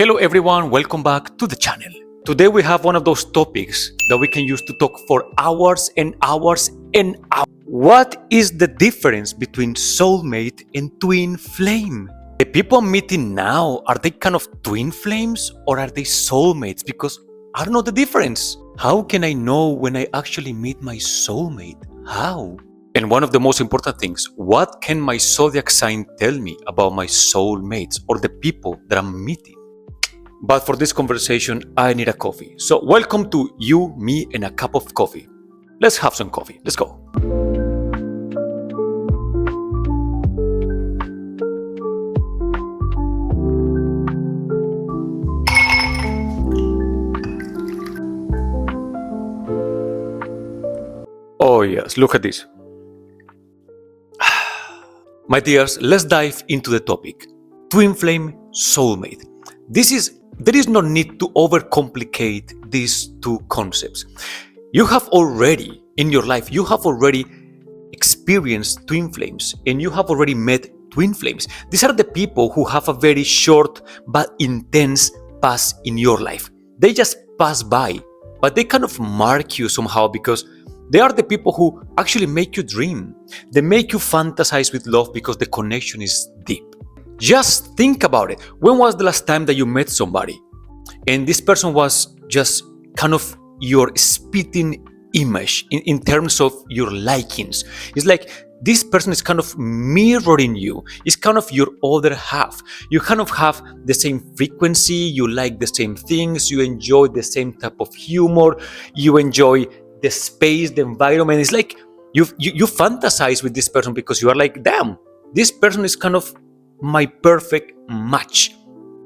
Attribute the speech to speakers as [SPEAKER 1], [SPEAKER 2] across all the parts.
[SPEAKER 1] Hello everyone, welcome back to the channel. Today we have one of those topics that we can use to talk for hours and hours and hours. What is the difference between soulmate and twin flame? The people I'm meeting now, are they kind of twin flames or are they soulmates? Because I don't know the difference. How can I know when I actually meet my soulmate? How? And one of the most important things, what can my zodiac sign tell me about my soulmates or the people that I'm meeting? But for this conversation, I need a coffee. So welcome to You, Me, and a Cup of Coffee. Let's have some coffee. Let's go. Oh yes, look at this. My dears, let's dive into the topic. Twin flame, soulmate. There is no need to overcomplicate these two concepts. You have already, in your life, you have already experienced twin flames and you have already met twin flames. These are the people who have a very short but intense past in your life. They just pass by, but they kind of mark you somehow because they are the people who actually make you dream. They make you fantasize with love because the connection is deep. Just think about it. When was the last time that you met somebody and this person was just kind of your spitting image in terms of your likings? It's like this person is kind of mirroring you. It's kind of your other half. You kind of have the same frequency. You like the same things. You enjoy the same type of humor. You enjoy the space, the environment. It's like you fantasize with this person because you are like, damn, this person is kind of my perfect match.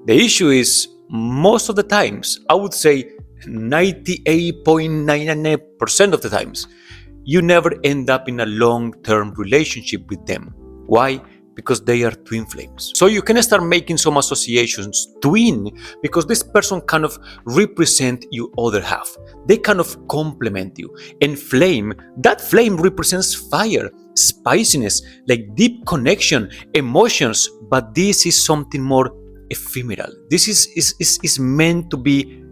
[SPEAKER 1] The issue is most of the times, I would say 98.99% of the times, you never end up in a long-term relationship with them. Why? Because they are twin flames. So you can start making some associations. Twin, because this person kind of represent your other half. They kind of complement you. And flame, that flame represents fire, spiciness, like deep connection, emotions. But this is something more ephemeral. This is meant to be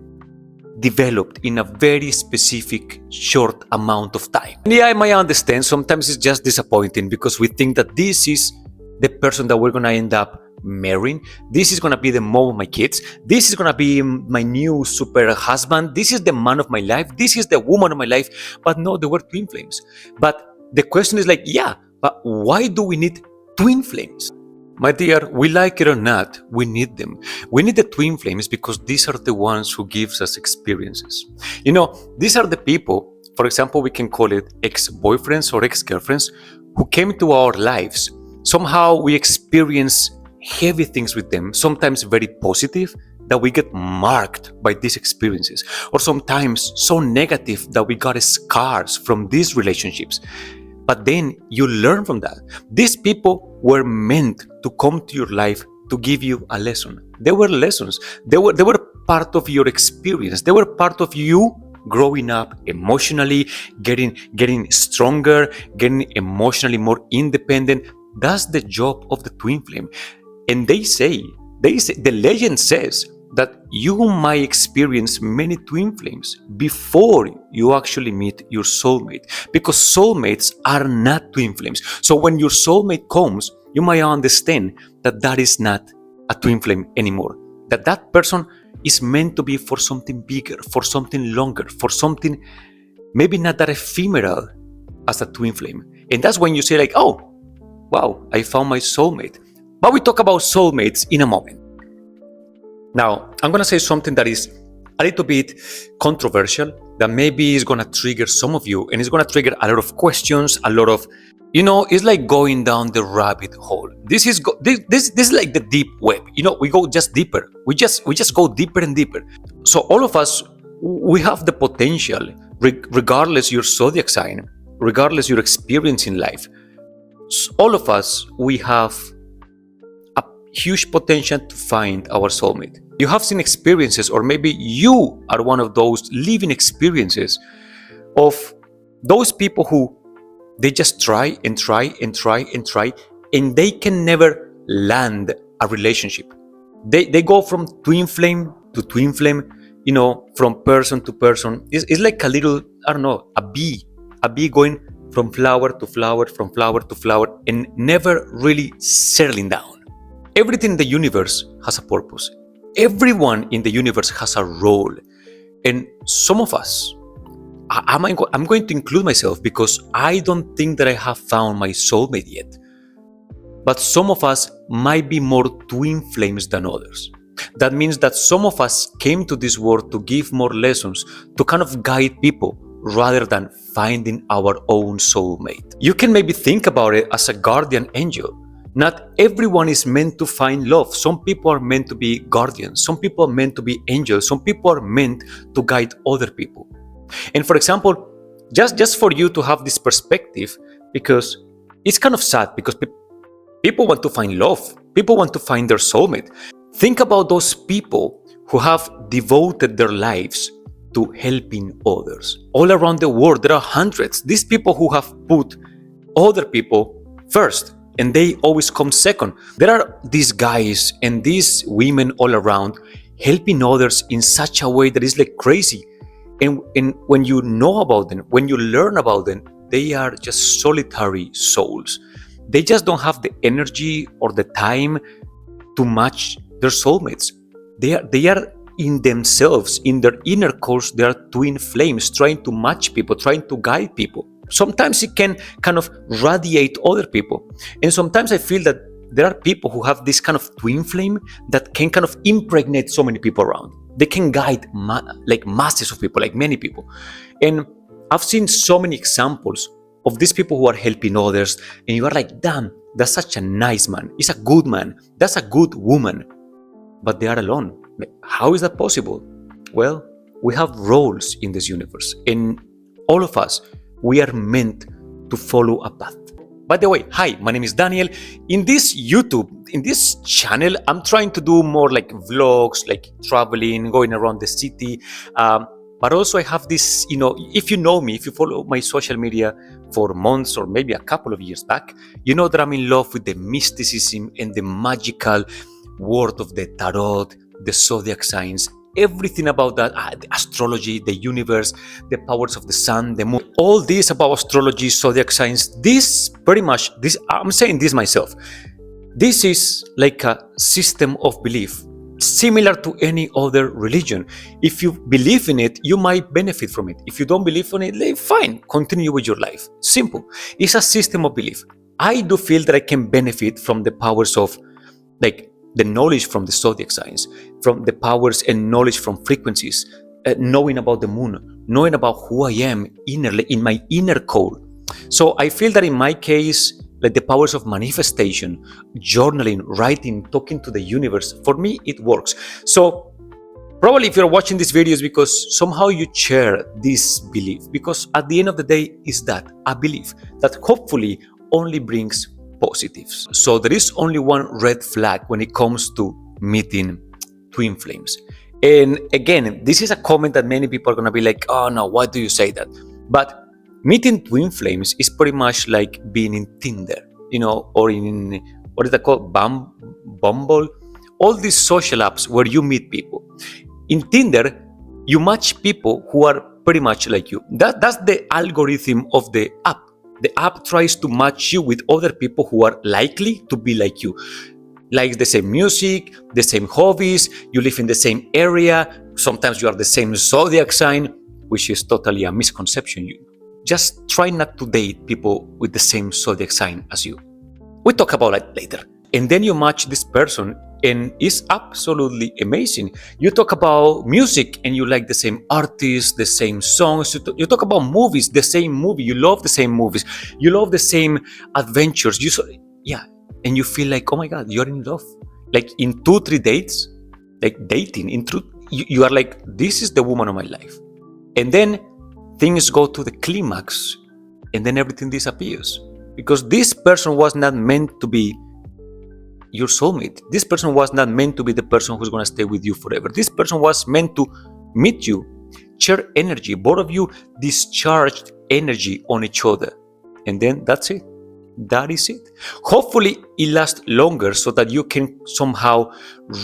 [SPEAKER 1] developed in a very specific short amount of time. And yeah, I might understand sometimes it's just disappointing because we think that this is the person that we're gonna end up marrying. This is gonna be the mom of my kids. This is gonna be my new super husband. This is the man of my life. This is the woman of my life. But no, they were twin flames. But the question is like, yeah, but why do we need twin flames? My dear, we like it or not, we need them. We need the twin flames because these are the ones who gives us experiences. You know, these are the people, for example, we can call it ex-boyfriends or ex-girlfriends who came to our lives. Somehow we experience heavy things with them, sometimes very positive, that we get marked by these experiences, or sometimes so negative that we got scars from these relationships. But then you learn from that. These people were meant to come to your life to give you a lesson. They were lessons. They were part of your experience. They were part of you growing up emotionally, getting stronger, getting emotionally more independent. That's the job of the twin flame. And they say, the legend says that you might experience many twin flames before you actually meet your soulmate, because soulmates are not twin flames. So when your soulmate comes, you might understand that that is not a twin flame anymore, that person is meant to be for something bigger, for something longer, for something maybe not that ephemeral as a twin flame. And that's when you say like, oh, wow, I found my soulmate. But we talk about soulmates in a moment. Now, I'm going to say something that is a little bit controversial, that maybe is going to trigger some of you, and it's going to trigger a lot of questions, a lot of, it's like going down the rabbit hole. This is like the deep web. We go just deeper. We just go deeper and deeper. So all of us, we have the potential, regardless your zodiac sign, regardless your experience in life. All of us, we have a huge potential to find our soulmate. You have seen experiences, or maybe you are one of those living experiences of those people who they just try and try and try and try, and they can never land a relationship. They go from twin flame to twin flame, from person to person. It's like a little, I don't know, a bee going from flower to flower, from flower to flower, and never really settling down. Everything in the universe has a purpose. Everyone in the universe has a role. And some of us, I'm going to include myself because I don't think that I have found my soulmate yet. But some of us might be more twin flames than others. That means that some of us came to this world to give more lessons, to kind of guide people rather than finding our own soulmate. You can maybe think about it as a guardian angel. Not everyone is meant to find love. Some people are meant to be guardians. Some people are meant to be angels. Some people are meant to guide other people. And for example, just for you to have this perspective, because it's kind of sad because people want to find love. People want to find their soulmate. Think about those people who have devoted their lives to helping others. All around the world, there are hundreds. These people who have put other people first, and they always come second. There are these guys and these women all around helping others in such a way that is like crazy. And when you know about them, when you learn about them, they are just solitary souls. They just don't have the energy or the time to match their soulmates. They are in themselves, in their inner course, they are twin flames trying to match people, trying to guide people. Sometimes it can kind of radiate other people. And sometimes I feel that there are people who have this kind of twin flame that can kind of impregnate so many people around. They can guide like masses of people, like many people. And I've seen so many examples of these people who are helping others, and you are like, damn, that's such a nice man. He's a good man. That's a good woman. But they are alone. How is that possible? Well, we have roles in this universe, and all of us, we are meant to follow a path. By the way, hi, my name is Daniel. In this channel, I'm trying to do more like vlogs, like traveling, going around the city. But also I have this, if you know me, if you follow my social media for months or maybe a couple of years back, you know that I'm in love with the mysticism and the magical world of the tarot, the zodiac signs, everything about that, the astrology, the universe, the powers of the sun, the moon, all this about astrology, zodiac signs, I'm saying this myself. This is like a system of belief, similar to any other religion. If you believe in it, you might benefit from it. If you don't believe in it, fine, continue with your life. Simple. It's a system of belief. I do feel that I can benefit from the powers of, like, the knowledge from the zodiac signs, from the powers and knowledge from frequencies, knowing about the moon, knowing about who I am innerly, in my inner core. So I feel that in my case, like the powers of manifestation, journaling, writing, talking to the universe, for me, it works. So probably if you're watching these videos because somehow you share this belief, because at the end of the day, is that a belief that hopefully only brings positives. So there is only one red flag when it comes to meeting twin flames. And again, this is a comment that many people are going to be like, oh no, why do you say that? But meeting twin flames is pretty much like being in Tinder, or in, what is that called? Bumble? All these social apps where you meet people. In Tinder, you match people who are pretty much like you. That's the algorithm of the app. The app tries to match you with other people who are likely to be like you. Like the same music, the same hobbies, you live in the same area, sometimes you are the same zodiac sign, which is totally a misconception. You just try not to date people with the same zodiac sign as you. We'll talk about that later. And then you match this person and it's absolutely amazing. You talk about music and you like the same artists, the same songs. You talk about movies, the same movie. You love the same movies. You love the same adventures. And you feel like, oh my God, you're in love. Like in 2-3 dates, like dating, in truth, you are like, this is the woman of my life. And then things go to the climax and then everything disappears. Because this person was not meant to be your soulmate. This person was not meant to be the person who's going to stay with you forever. This person was meant to meet you, share energy. Both of you discharged energy on each other. And then that's it. That is it. Hopefully, it lasts longer so that you can somehow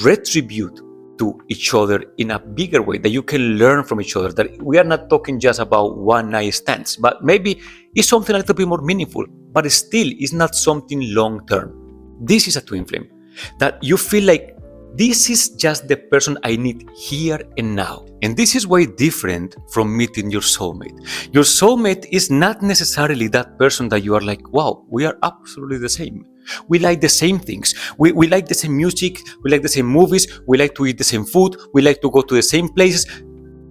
[SPEAKER 1] retribute to each other in a bigger way, that you can learn from each other. That we are not talking just about one night stands, but maybe it's something a little bit more meaningful, but still it's not something long term. This is a twin flame that you feel like this is just the person I need here and now. And this is way different from meeting your soulmate. Your soulmate is not necessarily that person that you are like, wow, we are absolutely the same. We like the same things. We like the same music. We like the same movies. We like to eat the same food. We like to go to the same places.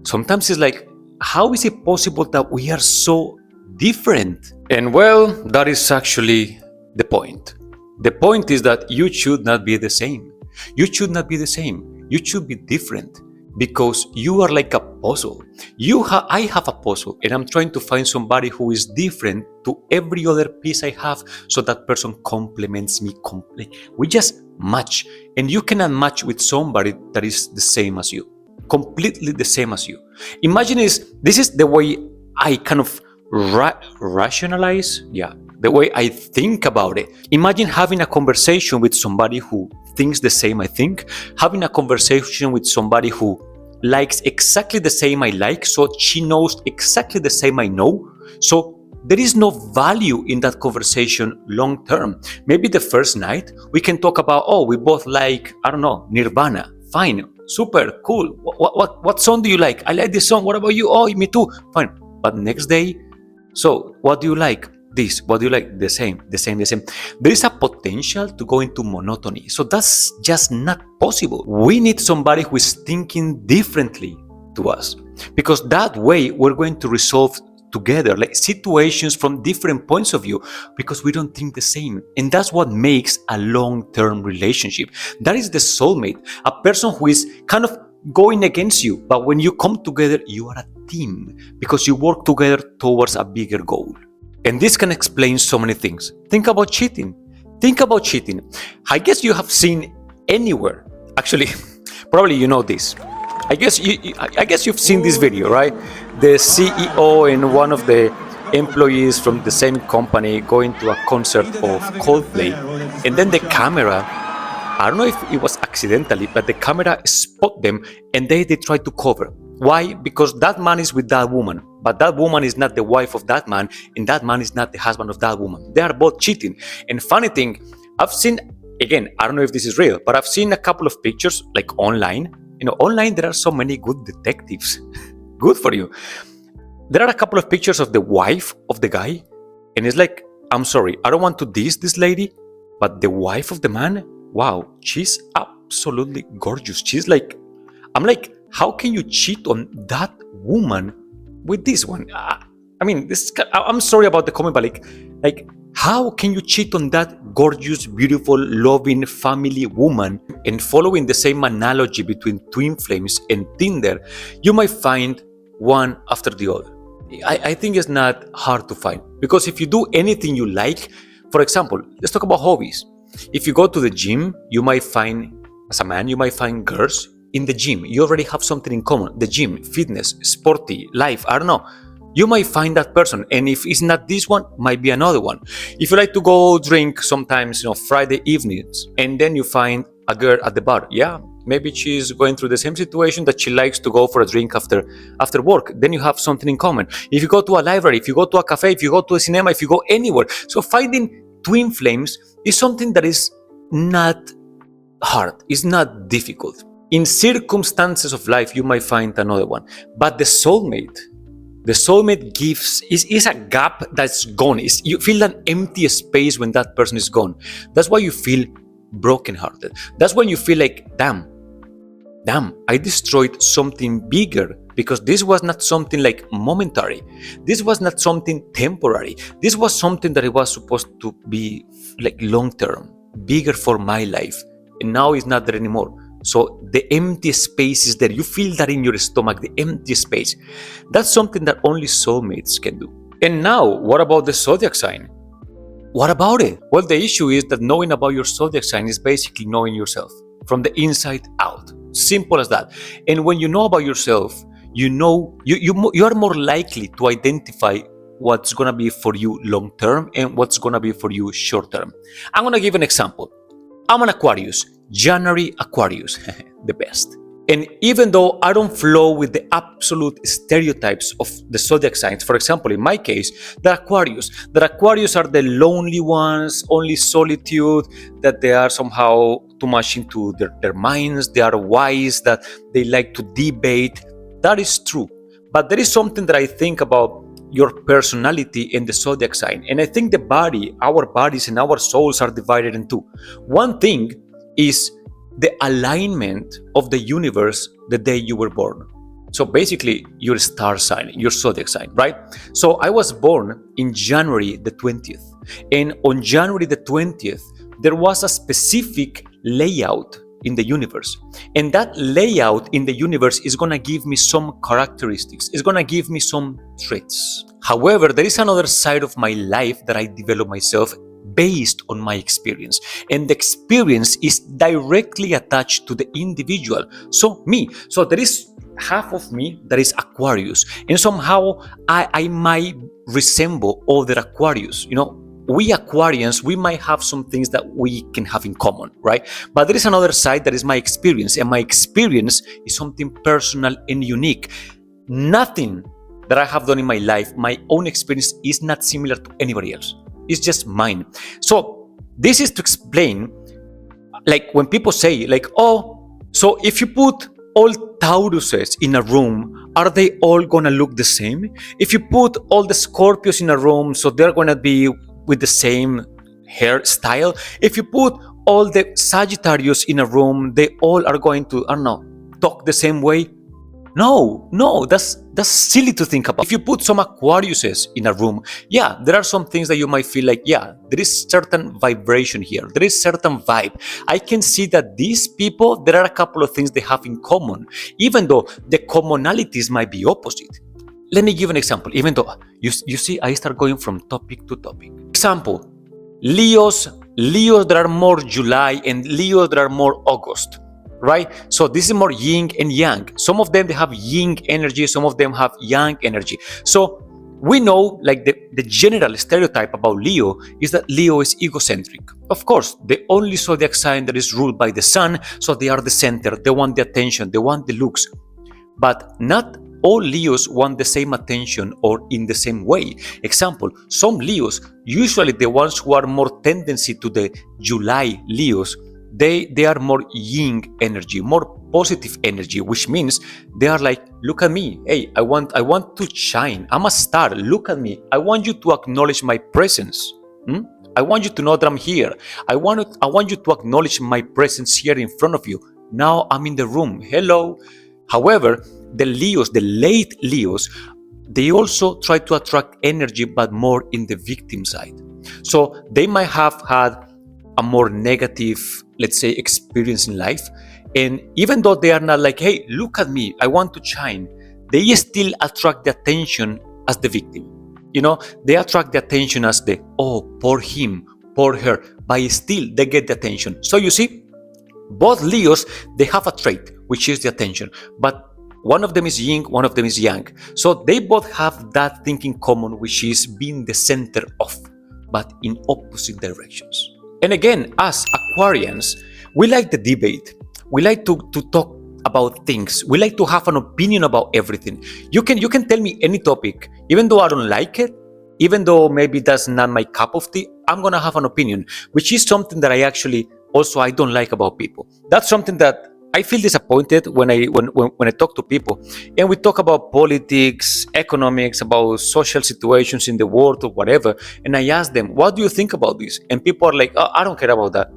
[SPEAKER 1] Sometimes it's like, how is it possible that we are so different? And well, that is actually the point. The point is that you should not be the same. You should not be the same. You should be different because you are like a puzzle. I have a puzzle and I'm trying to find somebody who is different to every other piece I have so that person complements me completely. We just match, and you cannot match with somebody that is the same as you, completely the same as you. Imagine this is the way I kind of rationalize, the way I think about it. Imagine having a conversation with somebody who thinks the same I think, having a conversation with somebody who likes exactly the same I like, so she knows exactly the same I know. So there is no value in that conversation long term. Maybe the first night we can talk about, oh, we both like, I don't know, Nirvana. Fine, super, cool. What song do you like? I like this song. What about you? Oh, me too. Fine. But next day, so what do you like? This, what do you like? The same. There is a potential to go into monotony. So that's just not possible. We need somebody who is thinking differently to us, because that way we're going to resolve together like situations from different points of view, because we don't think the same. And that's what makes a long-term relationship. That is the soulmate, a person who is kind of going against you, but when you come together, you are a team because you work together towards a bigger goal. And this can explain so many things. Think about cheating. I guess you have seen anywhere. Actually, probably you know this. I guess you've seen this video, right? The CEO and one of the employees from the same company going to a concert of Coldplay, and then the camera, I don't know if it was accidentally, but the camera spot them and they try to cover. Why? Because that man is with that woman, but that woman is not the wife of that man, and that man is not the husband of that woman. They are both cheating. And funny thing, I've seen, again, I don't know if this is real, but I've seen a couple of pictures like online. Online there are so many good detectives. Good for you. There are a couple of pictures of the wife of the guy, and it's like, I'm sorry, I don't want to diss this lady, but the wife of the man, wow, she's absolutely gorgeous. She's like, I'm like, how can you cheat on that woman with this one? I'm sorry about the comment, but like, how can you cheat on that gorgeous, beautiful, loving family woman? And following the same analogy between twin flames and Tinder, you might find one after the other. I think it's not hard to find, because if you do anything you like, for example, let's talk about hobbies. If you go to the gym, you might find, as a man, you might find girls in the gym. You already have something in common. The gym, fitness, sporty, life, I don't know. You might find that person, and if it's not this one, might be another one. If you like to go drink sometimes, Friday evenings, and then you find a girl at the bar, maybe she's going through the same situation that she likes to go for a drink after work. Then you have something in common. If you go to a library, if you go to a cafe, if you go to a cinema, if you go anywhere. So finding twin flames is something that is not hard. It's not difficult. In circumstances of life, you might find another one. But the soulmate gives is a gap that's gone. You feel an empty space when that person is gone. That's why you feel brokenhearted. That's when you feel like, damn, I destroyed something bigger, because this was not something like momentary. This was not something temporary. This was something that it was supposed to be like long term, bigger for my life. And now it's not there anymore. So the empty space is there. You feel that in your stomach, the empty space. That's something that only soulmates can do. And now, what about the zodiac sign? What about it? Well, the issue is that knowing about your zodiac sign is basically knowing yourself from the inside out. Simple as that. And when you know about yourself, you are more likely to identify what's gonna be for you long term and what's gonna be for you short term. I'm gonna give an example. I'm an Aquarius, January Aquarius, the best. And even though I don't flow with the absolute stereotypes of the zodiac signs, for example, in my case, the Aquarius are the lonely ones, only solitude, that they are somehow too much into their minds, they are wise, that they like to debate. That is true. But there is something that I think about your personality in the zodiac sign. And I think the body, our bodies and our souls are divided in two. One thing is the alignment of the universe the day you were born. So basically, your star sign, your zodiac sign, right? So I was born in January the 20th. And on January the 20th, there was a specific layout in the universe. And that layout in the universe is going to give me some characteristics. It's going to give me some traits. However, there is another side of my life that I develop myself based on my experience. And the experience is directly attached to the individual. So me. So there is half of me that is Aquarius. And somehow I might resemble other Aquarius. You know, we Aquarians, we might have some things that we can have in common, right? But there is another side that is my experience. And my experience is something personal and unique. Nothing that I have done in my life, my own experience is not similar to anybody else. It's just mine. So this is to explain, like when people say like, oh, so if you put all Tauruses in a room, are they all gonna look the same? If you put all the Scorpios in a room, so they're gonna be with the same hairstyle. If you put all the Sagittarius in a room, they all are going to, I don't know, talk the same way. No, that's silly to think about. If you put some Aquariuses in a room, yeah, there are some things that you might feel like, yeah, there is certain vibration here. There is certain vibe. I can see that these people, there are a couple of things they have in common, even though the commonalities might be opposite. Let me give an example, even though, you see, I start going from topic to topic. Example, Leos that are more July and Leos that are more August. Right? So this is more yin and yang. Some of them, they have yin energy. Some of them have yang energy. So we know, like the general stereotype about Leo is that Leo is egocentric. Of course, the only zodiac sign that is ruled by the sun. So they are the center. They want the attention. They want the looks. But not all Leos want the same attention or in the same way. Example, some Leos, usually the ones who are more tendency to the July Leos, they are more yin energy, more positive energy, which means they are like, look at me, hey, I want to shine, I'm a star, look at me, I want you to acknowledge my presence. I want you to know that I'm here. I want you to acknowledge my presence here in front of you. Now I'm in the room, hello. However, the Leos, the late Leos, they also try to attract energy, but more in the victim side. So they might have had a more negative, let's say, experience in life. And even though they are not like, hey, look at me, I want to shine, they still attract the attention as the victim. You know, they attract the attention as the, oh, poor him, poor her, but still they get the attention. So you see, both Leos, they have a trait, which is the attention. But one of them is yin, one of them is yang. So they both have that thing in common, which is being the center of, but in opposite directions. And again, as Aquarians, we like the debate. We like to talk about things. We like to have an opinion about everything. You can tell me any topic, even though I don't like it, even though maybe that's not my cup of tea, I'm gonna have an opinion, which is something that I don't like about people. That's something that I feel disappointed when I talk to people and we talk about politics, economics, about social situations in the world or whatever, and I ask them, what do you think about this? And people are like, oh, I don't care about that.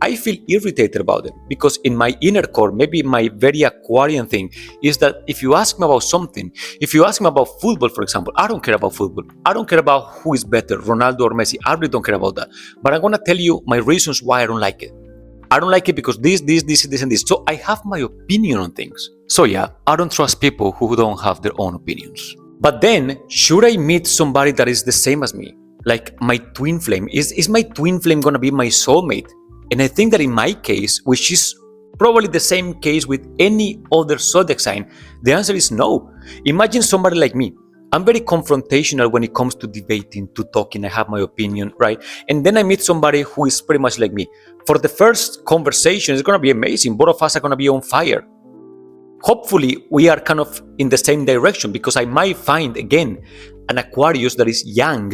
[SPEAKER 1] I feel irritated about it because in my inner core, maybe my very Aquarian thing is that if you ask me about something, if you ask me about football, for example, I don't care about football. I don't care about who is better, Ronaldo or Messi. I really don't care about that. But I'm going to tell you my reasons why I don't like it. I don't like it because this, and this. So I have my opinion on things. So yeah, I don't trust people who don't have their own opinions. But then, should I meet somebody that is the same as me? Like my twin flame? Is my twin flame going to be my soulmate? And I think that in my case, which is probably the same case with any other zodiac sign, the answer is no. Imagine somebody like me. I'm very confrontational when it comes to debating, to talking. I have my opinion, right? And then I meet somebody who is pretty much like me. For the first conversation, it's going to be amazing. Both of us are going to be on fire. Hopefully, we are kind of in the same direction, because I might find, again, an Aquarius that is young,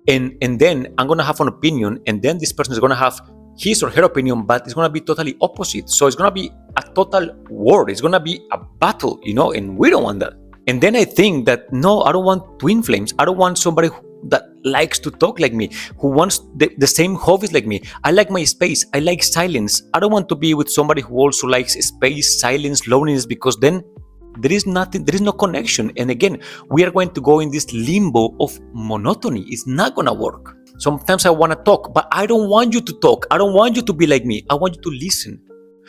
[SPEAKER 1] and then I'm going to have an opinion, and then this person is going to have his or her opinion, but it's going to be totally opposite. So it's going to be a total war. It's going to be a battle, and we don't want that. And then I think that, no, I don't want twin flames. I don't want somebody that likes to talk like me, who wants the same hobbies like me. I like my space. I like silence. I don't want to be with somebody who also likes space, silence, loneliness, because then there is nothing, there is no connection. And again, we are going to go in this limbo of monotony. It's not going to work. Sometimes I want to talk, but I don't want you to talk. I don't want you to be like me. I want you to listen.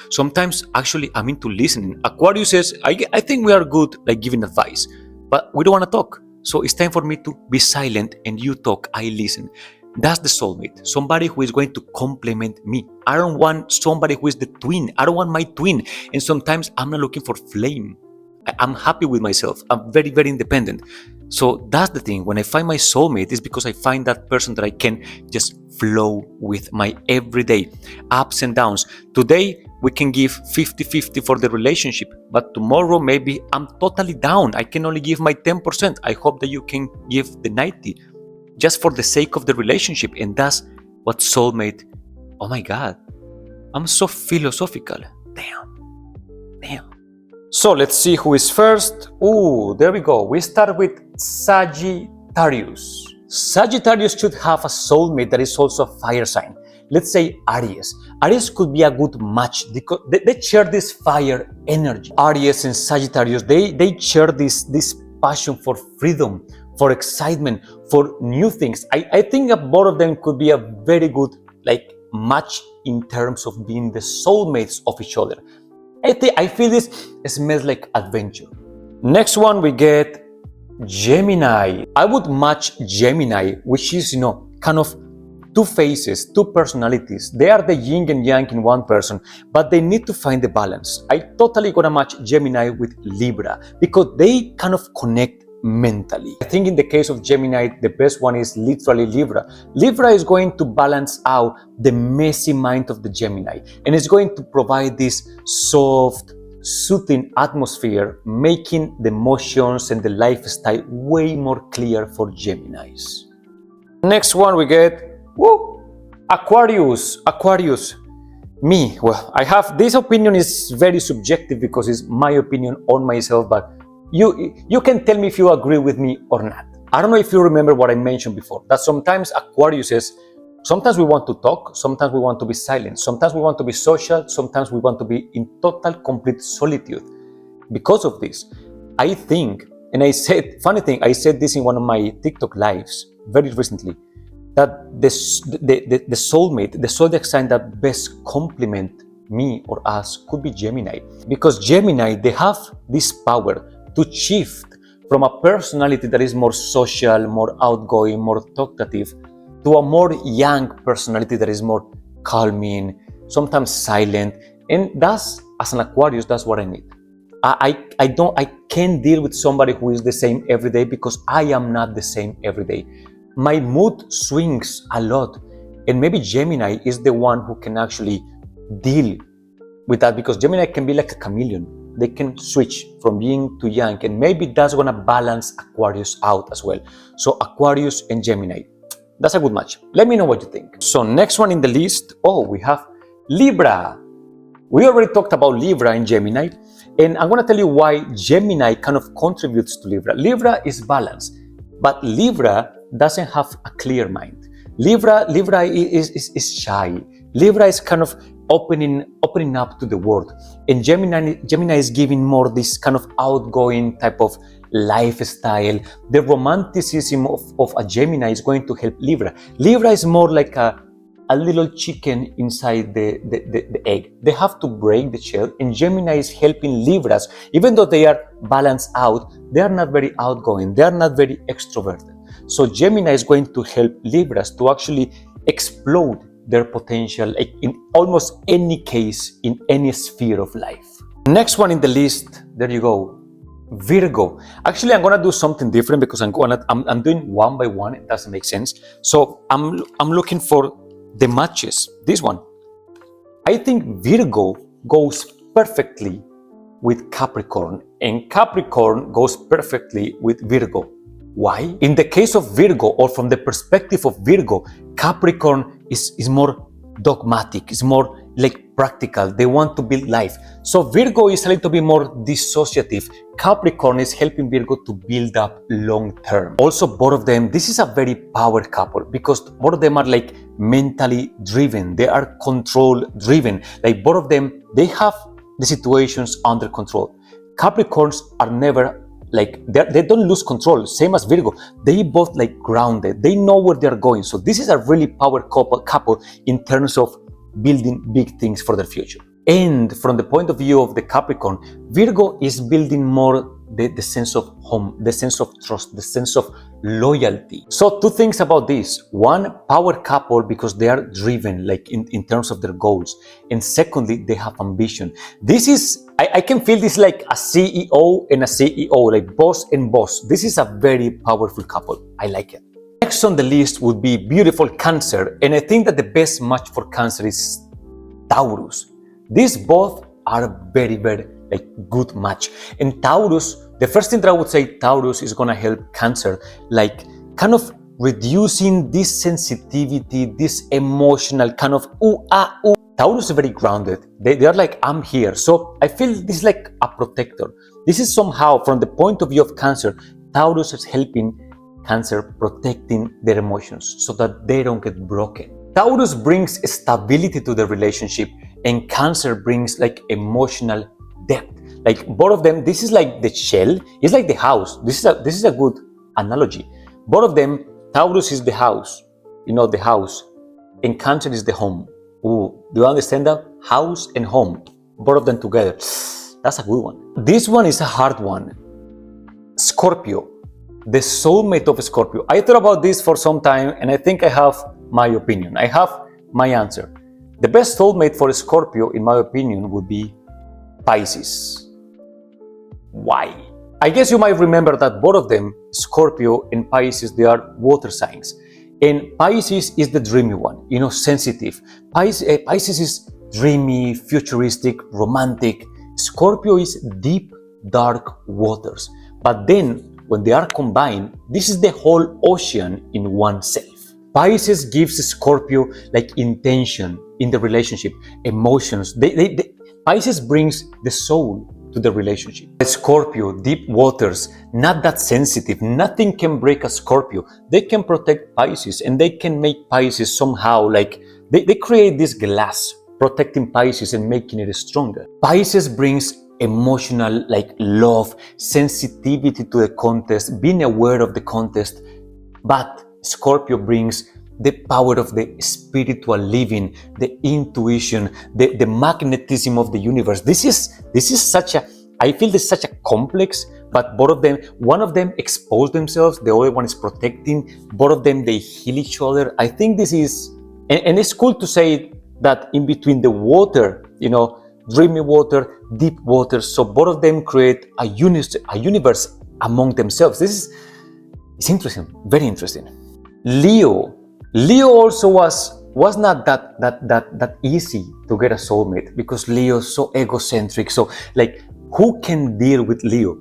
[SPEAKER 1] Sometimes, actually, I'm into listening. Aquarius says, I think we are good, like giving advice, but we don't want to talk. So it's time for me to be silent and you talk, I listen. That's the soulmate. Somebody who is going to complement me. I don't want somebody who is the twin. I don't want my twin. And sometimes I'm not looking for flame. I'm happy with myself. I'm very, very independent. So that's the thing. When I find my soulmate, it's because I find that person that I can just flow with my everyday ups and downs. Today, we can give 50-50 for the relationship, but tomorrow maybe I'm totally down. I can only give my 10%. I hope that you can give the 90, just for the sake of the relationship. And that's what soulmate, oh my God, I'm so philosophical. Damn. So let's see who is first. Ooh, there we go. We start with Sagittarius. Sagittarius should have a soulmate that is also a fire sign. Let's say Aries. Aries could be a good match because they share this fire energy. Aries and Sagittarius, they share this passion for freedom, for excitement, for new things. I think that both of them could be a very good match in terms of being the soulmates of each other. I feel this smells like adventure. Next one, we get Gemini. I would match Gemini, which is, kind of two faces, two personalities. They are the yin and yang in one person, but they need to find the balance. I totally gonna match Gemini with Libra because they kind of connect mentally. I think in the case of Gemini, the best one is literally Libra. Libra is going to balance out the messy mind of the Gemini, and it's going to provide this soft, soothing atmosphere, making the emotions and the lifestyle way more clear for Geminis. Next one we get Aquarius. Me, well, I have this opinion is very subjective because it's my opinion on myself, but you can tell me if you agree with me or not. I don't know if you remember what I mentioned before, that sometimes Aquarius says, sometimes we want to talk, sometimes we want to be silent, sometimes we want to be social, sometimes we want to be in total, complete solitude. Because of this, I think, and I said, funny thing, I said this in one of my TikTok lives very recently, that the soulmate, the zodiac sign that best complement me or us could be Gemini. Because Gemini, they have this power to shift from a personality that is more social, more outgoing, more talkative, to a more young personality that is more calming, sometimes silent. And that's, as an Aquarius, that's what I need. I can't deal with somebody who is the same every day because I am not the same every day. My mood swings a lot, and maybe Gemini is the one who can actually deal with that, because Gemini can be like a chameleon. They can switch from being to young, and maybe that's going to balance Aquarius out as well. So Aquarius and Gemini, that's a good match. Let me know what you think. So next one in the list, we have Libra. We already talked about Libra and Gemini, and I'm going to tell you why Gemini kind of contributes to Libra. Libra is balanced, but Libra doesn't have a clear mind. Libra is shy. Libra is kind of opening up to the world, and Gemini is giving more this kind of outgoing type of lifestyle. The romanticism of a Gemini is going to help Libra. Libra is more like a little chicken inside the egg. They have to break the shell, and Gemini is helping Libras. Even though they are balanced out, they are not very outgoing. They are not very extroverted. So Gemini is going to help Libras to actually explode their potential in almost any case, in any sphere of life. Next one in the list, there you go. Virgo. Actually, I'm gonna do something different because I'm doing one by one. It doesn't make sense. So I'm looking for the matches. This one. I think Virgo goes perfectly with Capricorn, and Capricorn goes perfectly with Virgo. Why? In the case of Virgo, or from the perspective of Virgo, Capricorn is more dogmatic, is more like practical. They want to build life. So Virgo is a little bit more dissociative. Capricorn is helping Virgo to build up long term. Also, both of them, this is a very power couple because both of them are like mentally driven. They are control driven. Like both of them, they have the situations under control. Capricorns are never like, they don't lose control, same as Virgo. They both like grounded. They know where they're going. So this is a really power couple in terms of building big things for their future. And from the point of view of the Capricorn, Virgo is building more the sense of home, the sense of trust, the sense of loyalty. So two things about this. One, power couple because they are driven like in terms of their goals. And secondly, they have ambition. This is, I can feel this like a CEO and a CEO, like boss and boss. This is a very powerful couple. I like it. Next on the list would be beautiful Cancer. And I think that the best match for Cancer is Taurus. These both are very, very like good match. And Taurus, the first thing that I would say, Taurus is going to help Cancer, like kind of reducing this sensitivity, this emotional kind of ooh, ah, ooh. Taurus is very grounded. They are like, I'm here. So I feel this is like a protector. This is somehow, from the point of view of Cancer, Taurus is helping Cancer protecting their emotions so that they don't get broken. Taurus brings stability to the relationship, and Cancer brings like emotional depth. Like both of them, this is like the shell, it's like the house. This is a good analogy. Both of them, Taurus is the house, the house, and Cancer is the home. Ooh, do you understand that? House and home, both of them together. That's a good one. This one is a hard one. Scorpio, the soulmate of Scorpio. I thought about this for some time, and I think I have my opinion. I have my answer. The best soulmate for Scorpio, in my opinion, would be Pisces. Why? I guess you might remember that both of them, Scorpio and Pisces, they are water signs. And Pisces is the dreamy one, sensitive. Pisces is dreamy, futuristic, romantic. Scorpio is deep, dark waters. But then, when they are combined, this is the whole ocean in oneself. Pisces gives Scorpio like intention in the relationship, emotions. Pisces brings the soul to the relationship. Scorpio, deep waters, not that sensitive. Nothing can break a Scorpio. They can protect Pisces, and they can make Pisces somehow like, they create this glass protecting Pisces and making it stronger. Pisces brings emotional like love, sensitivity to the contest, being aware of the contest. But Scorpio brings the power of the spiritual living, the intuition, the magnetism of the universe. This is such a, I feel this is such a complex, but both of them, one of them expose themselves, the other one is protecting. Both of them, they heal each other. I think this is, and it's cool to say that in between the water, dreamy water, deep water, so both of them create a universe among themselves. It's interesting, very interesting. Leo also was not that easy to get a soulmate because Leo is so egocentric. So like, who can deal with Leo?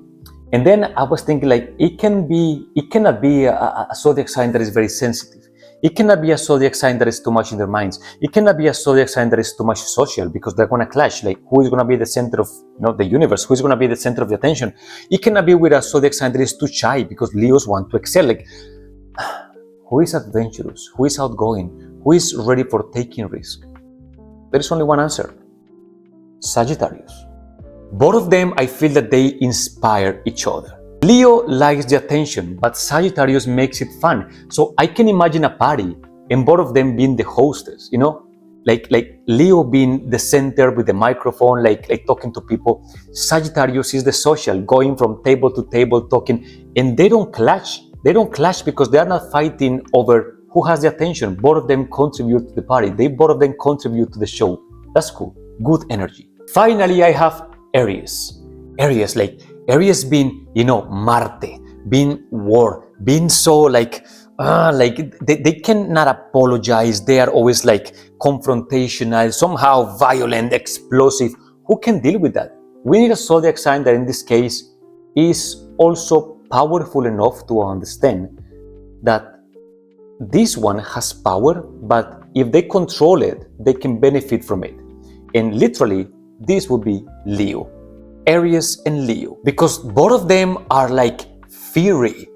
[SPEAKER 1] And then I was thinking like, it cannot be a zodiac sign that is very sensitive. It cannot be a zodiac sign that is too much in their minds. It cannot be a zodiac sign that is too much social because they're going to clash. Like, who is going to be the center of the universe? Who is going to be the center of the attention? It cannot be with a zodiac sign that is too shy because Leos want to excel. Like, who is adventurous? Who is outgoing? Who is ready for taking risk? There is only one answer. Sagittarius. Both of them, I feel that they inspire each other. Leo likes the attention, but Sagittarius makes it fun. So I can imagine a party and both of them being the hostess, like Leo being the center with the microphone, like talking to people. Sagittarius is the social, going from table to table, talking, and they don't clash. They don't clash because they are not fighting over who has the attention. Both of them contribute to the party. Both of them contribute to the show. That's cool. Good energy. Finally, I have Aries. Aries, like Aries being, Marte, being war, being so they cannot apologize. They are always like confrontational, somehow violent, explosive. Who can deal with that? We need a zodiac sign that in this case is also powerful enough to understand that this one has power, but if they control it, they can benefit from it. And literally, this would be Leo. Aries and Leo, because both of them are like fiery,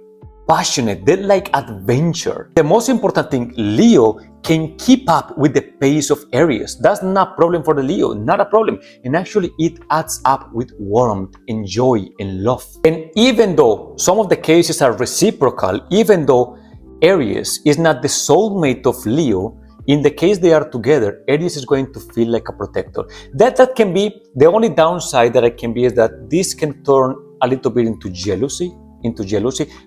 [SPEAKER 1] passionate, they like adventure. The most important thing, Leo can keep up with the pace of Aries. That's not a problem for the Leo, not a problem. And actually it adds up with warmth and joy and love. And even though some of the cases are reciprocal, even though Aries is not the soulmate of Leo, in the case they are together, Aries is going to feel like a protector. That can be the only downside that it can be, is that this can turn a little bit into jealousy,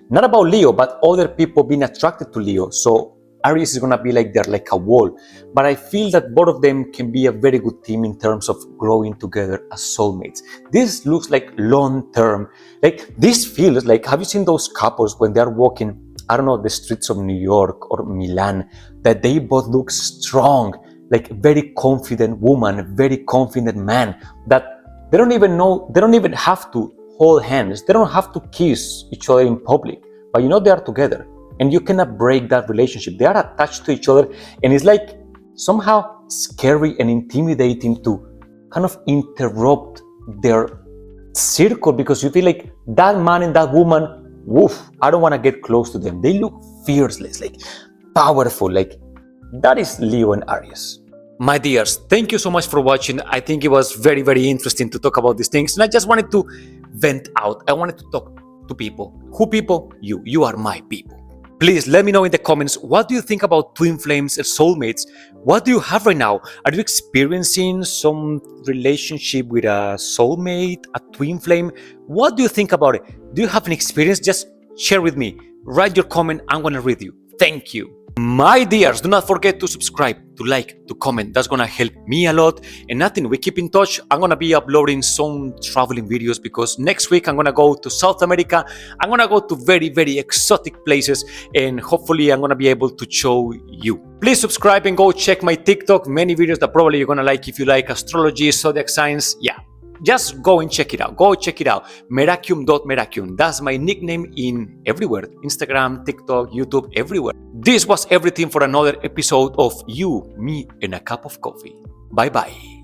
[SPEAKER 1] not about Leo, but other people being attracted to Leo. So Aries is going to be like they're like a wall. But I feel that both of them can be a very good team in terms of growing together as soulmates. This looks like long term. Like this feels like, have you seen those couples when they're walking, I don't know, the streets of New York or Milan, that they both look strong, like very confident woman, very confident man, that they don't even have to hold hands, they don't have to kiss each other in public, but they are together, and you cannot break that relationship. They are attached to each other, and it's like somehow scary and intimidating to kind of interrupt their circle, because you feel like that man and that woman, woof, I don't want to get close to them. They look fearless, like powerful, like that is Leo and Aries. My dears, thank you so much for watching. I think it was very, very interesting to talk about these things, and I just wanted to vent out. I wanted to talk to people. Who people? You are my people. Please let me know in the comments, what do you think about twin flames and soulmates? What do you have right now? Are you experiencing some relationship with a soulmate, a twin flame? What do you think about it? Do you have an experience? Just share with me. Write your comment. I'm going to read you. Thank you. My dears, do not forget to subscribe, to like, to comment. That's gonna help me a lot. And nothing, we keep in touch. I'm gonna be uploading some traveling videos, because next week I'm gonna go to South America. I'm gonna go to very, very exotic places, and hopefully I'm gonna be able to show you. Please subscribe and go check my TikTok. Many videos that probably you're gonna like if you like astrology, zodiac signs. Yeah. Just go and check it out. Go check it out. Merakium.merakium. That's my nickname in everywhere. Instagram, TikTok, YouTube, everywhere. This was everything for another episode of You, Me, and a Cup of Coffee. Bye-bye.